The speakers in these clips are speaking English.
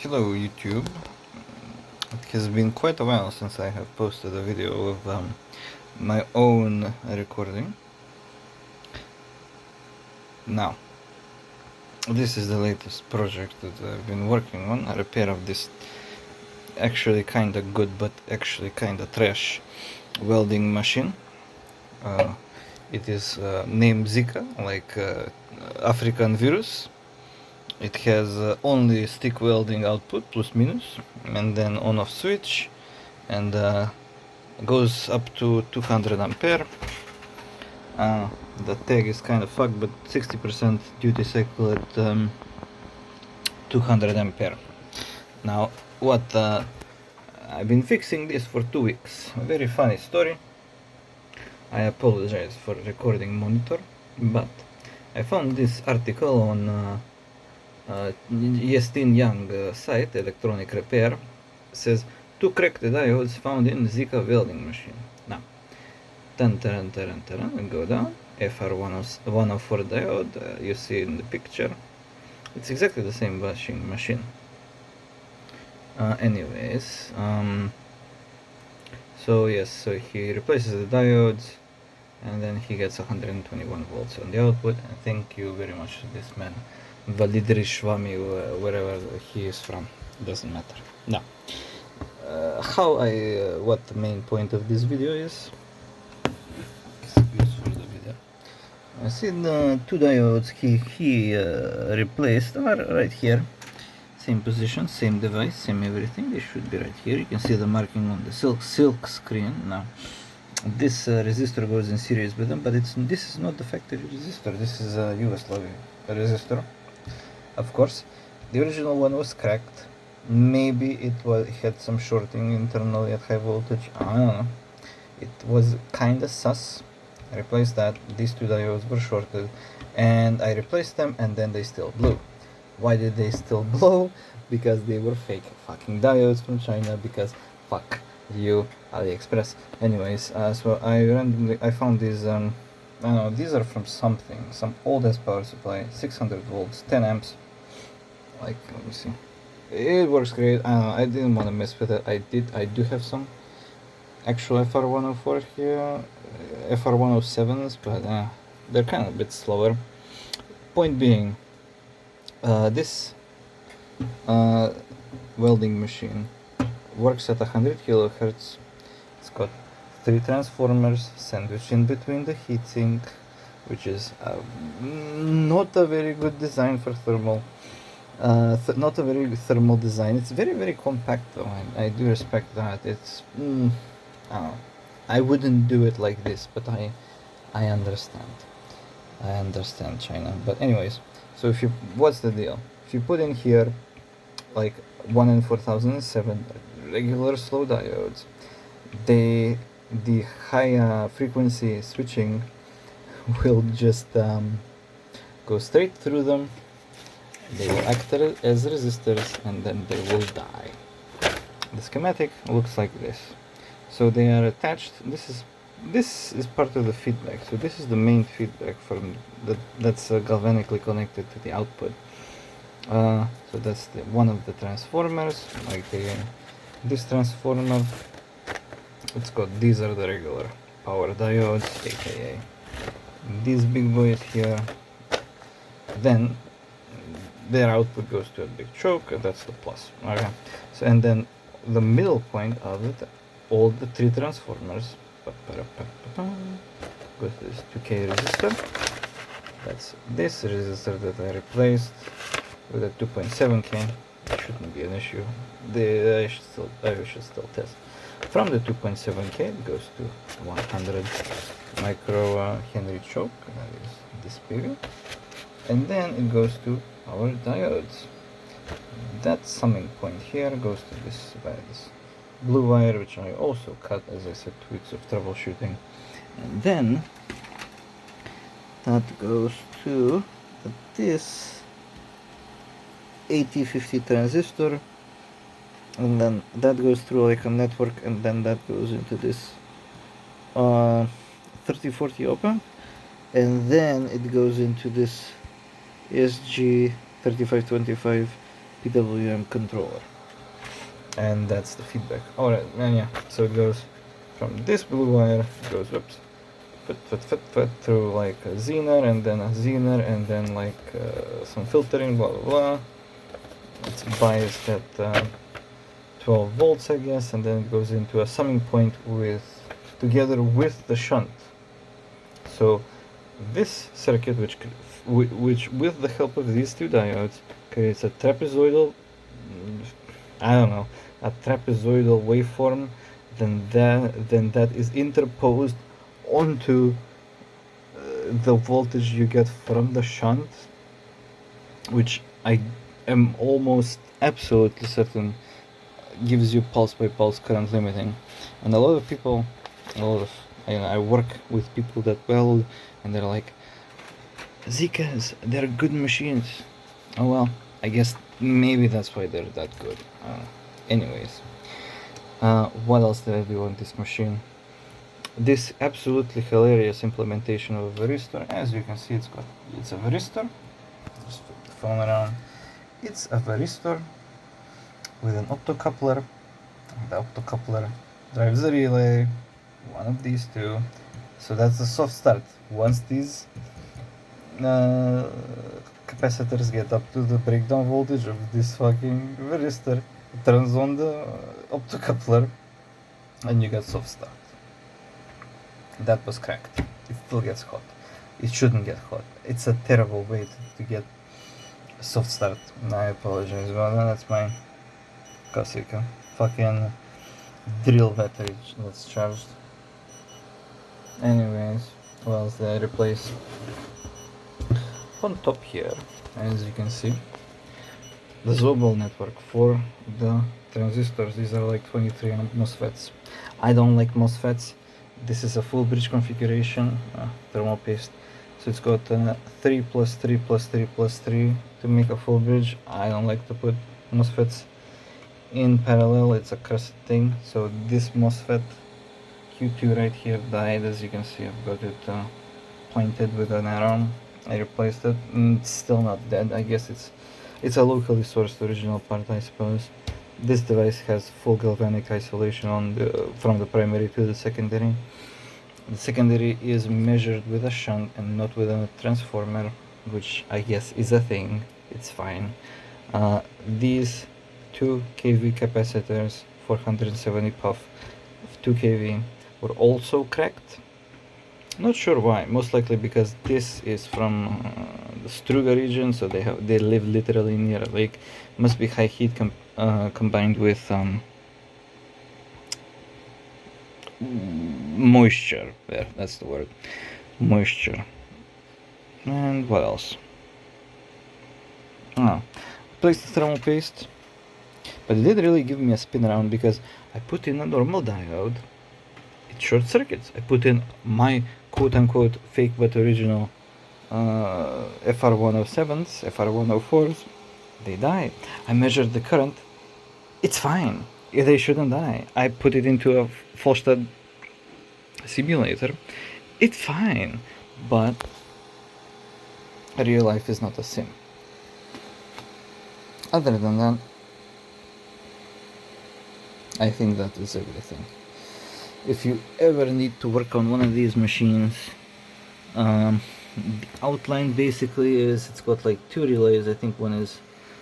Hello YouTube. It has been quite a while since I have posted a video of my own recording. Now, this is the latest project that I've been working on, a repair of this actually kinda good but actually kinda trash welding machine. It is named Zika, like African virus. It has only stick welding output, plus minus, and then on off switch, and goes up to 200 ampere. The tag is kind of fucked, but 60% duty cycle at 200 ampere. Now, what I've been fixing this for 2 weeks. A very funny story. I apologize for recording monitor, but I found this article on Yestin Young site, electronic repair, says 2 cracked diodes found in Zika welding machine. Now, we go down, FR104 diode, you see in the picture. It's exactly the same washing machine. So yes, so he replaces the diodes, and then he gets 121 volts on the output. And thank you very much to this man, Validri Shwami, wherever he is from, doesn't matter. Now, what the main point of this video is. Excuse for the video. I see the 2 diodes he replaced are right here. Same position, same device, same everything. They should be right here. You can see the marking on the silk screen. Now, this resistor goes in series with them, but this is not the factory resistor. This is a Yugoslavian resistor. Of course, the original one was cracked. Maybe it had some shorting internally at high voltage. I don't know. It was kinda sus. I replaced that. These 2 diodes were shorted, and I replaced them, and then they still blew. Why did they still blow? Because they were fake fucking diodes from China, because fuck you, AliExpress. Anyways, so I found these, I don't know, these are from some old ass power supply, 600 volts, 10 amps. Like, let me see. It works great. I don't know, I didn't want to mess with it. I do have some actual FR104 here, FR107s, but they're kind of a bit slower. Point being, this welding machine works at 100 kilohertz. It's got 3 transformers sandwiched in between the heatsink, which is not a very good design for thermal. Not a very good thermal design. It's very, very compact though. I do respect that. It's I don't know. I wouldn't do it like this, but I understand. I understand China. But anyways, so what's the deal? If you put in here like 1N4007 regular slow diodes, the high frequency switching will just go straight through them. They will act as resistors, and then they will die. The schematic looks like this. So they are attached. This is part of the feedback. So this is the main feedback that's galvanically connected to the output. So that's one of the transformers. Like this transformer. These are the regular power diodes, aka these big boys here. Then their output goes to a big choke, and that's the plus. Okay. So, and then the middle point of it, all the 3 transformers goes to this 2K resistor. That's this resistor that I replaced with a 2.7K. It shouldn't be an issue. I should still test. From the 2.7K it goes to 100 micro Henry choke, that is this bigger, and then it goes to our diodes. That summing point here goes to this blue wire, which I also cut, as I said, 2 weeks of troubleshooting, and then that goes to this 8050 transistor, and then that goes through like a network, and then that goes into this 3040 op-amp, and then it goes into this SG 3525 PWM controller, and that's the feedback. Alright, and yeah, so it goes from this blue wire, it goes whoops, through like a Zener, and then a Zener, and then like some filtering, blah blah blah. It's biased at 12 volts, I guess, and then it goes into a summing point together with the shunt. So this circuit, which with the help of these two diodes creates a trapezoidal, I don't know, a trapezoidal waveform, then that is interposed onto the voltage you get from the shunt, which I am almost absolutely certain gives you pulse by pulse current limiting. And a lot of people, I work with people that weld, and they're like, Zikas, they're good machines. Oh well, I guess maybe that's why they're that good. Anyways, what else did I do on this machine? This absolutely hilarious implementation of a varistor. As you can see, it's a varistor. Just put the phone around. It's a varistor with an optocoupler. The optocoupler drives a relay, one of these two. So that's the soft start. Once these capacitors get up to the breakdown voltage of this fucking varistor, it turns on the optocoupler, and you get soft start. That was cracked. It still gets hot. It shouldn't get hot. It's a terrible way to get a soft start. I apologize about that. That's my classic fucking drill battery that's charged. Anyways, what else did I replace? On top here, as you can see, the Zobel network for the transistors. These are like 23 MOSFETs. I don't like MOSFETs. This is a full bridge configuration, thermal paste. So it's got 3 plus 3 plus 3 plus 3 to make a full bridge. I don't like to put MOSFETs in parallel. It's a cursed thing. So this MOSFET Q2 right here died. As you can see, I've got it pointed with an arrow. I replaced it. It's still not dead. I guess it's a locally sourced original part, I suppose. This device has full galvanic isolation from the primary to the secondary. The secondary is measured with a shunt and not with a transformer, which I guess is a thing. It's fine. These 2 kV capacitors, 470 puff of 2 kV, were also cracked. Not sure why. Most likely because this is from the Struga region, so they live literally near a lake. Must be high heat combined with moisture. There, that's the word. Moisture. And what else? Placed the thermal paste, but it did really give me a spin around because I put in a normal diode. It short circuits. I put in my quote-unquote fake but original FR107s, FR104s, they die. I measured the current, it's fine. They shouldn't die. I put it into a Fallstadt simulator, it's fine. But real life is not a sim. Other than that, I think that is everything. If you ever need to work on one of these machines, the outline basically is, it's got like 2 relays. I think one is,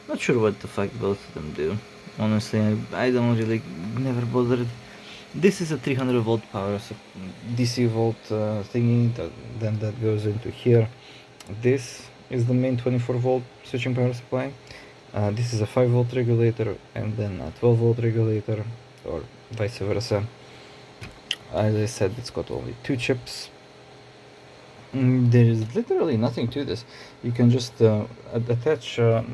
not sure what the fuck both of them do. Honestly, I don't really, never bothered. This is a 300 volt power DC volt thingy, then that goes into here. This is the main 24 volt switching power supply. This is a 5 volt regulator, and then a 12 volt regulator, or vice versa. As I said, it's got only 2 chips. There is literally nothing to this. You can just attach the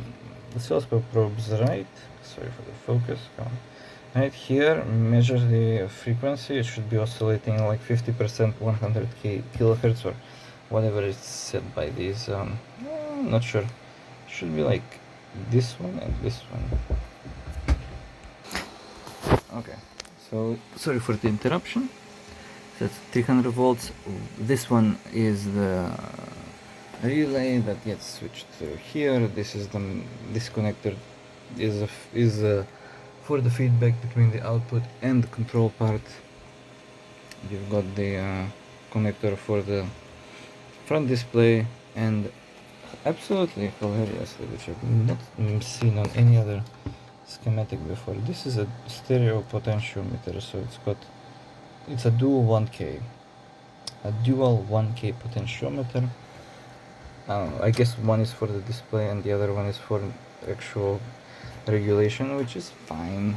oscilloscope probes right, sorry for the focus, right here, measure the frequency. It should be oscillating like 50%, 100 kilohertz, or whatever is set by these. Not sure. Should be like this one and this one. Okay, so sorry for the interruption. That's 300 volts. This one is the relay that gets switched through here. This is this connector is for the feedback between the output and the control part. You've got the connector for the front display, and absolutely hilariously, which I've not seen on any other schematic before, this is a stereo potentiometer, so it's a dual 1K potentiometer. I guess one is for the display and the other one is for actual regulation, which is fine,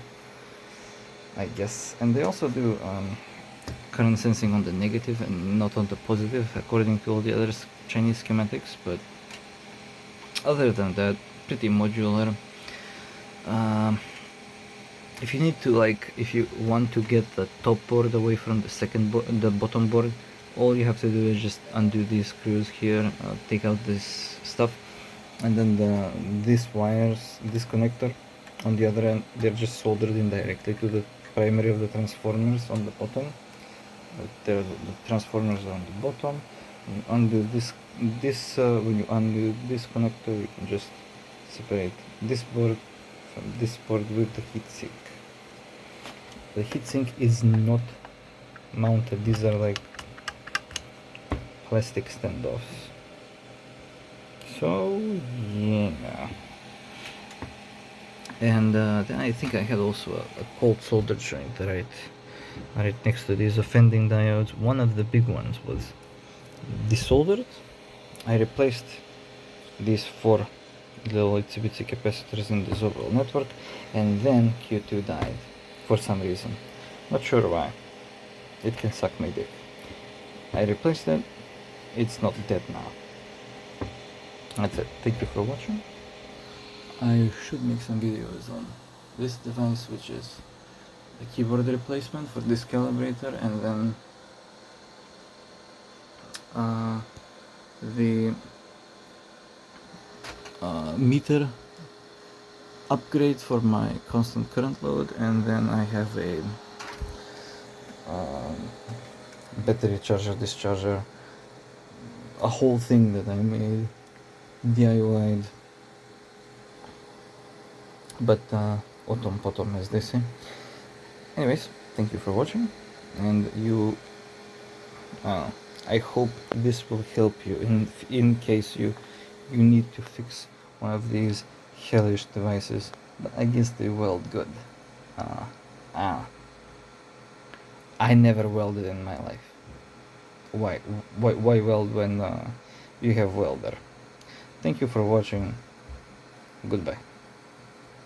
I guess. And they also do current sensing on the negative and not on the positive, according to all the other Chinese schematics. But other than that, pretty modular. If you need to, if you want to get the top board away from the bottom board, all you have to do is just undo these screws here, take out this stuff, and then these wires, this connector on the other end, they're just soldered in directly to the primary of the transformers on the bottom. The transformers are on the bottom. You undo this when you undo this connector, you can just separate this board from this board with the heatsink. The heatsink is not mounted, these are like plastic standoffs. So yeah, and then I think I had also a cold solder joint right next to these offending diodes. One of the big ones was desoldered. I replaced these 4 little itsy bitsy capacitors in this overall network, and then Q2 died for some reason. Not sure why. It can suck my dick. I replaced it. It's not dead now. That's it. Thank you for watching. I should make some videos on this device, which is the keyboard replacement for this calibrator, and then the meter upgrade for my constant current load, and then I have a battery charger discharger, a whole thing that I made DIY'd, but autumn potom, as they say. Anyways, thank you for watching, and I hope this will help you in case you need to fix one of these hellish devices. But I guess they weld good. I never welded in my life. Why weld when you have welder? Thank you for watching. Goodbye.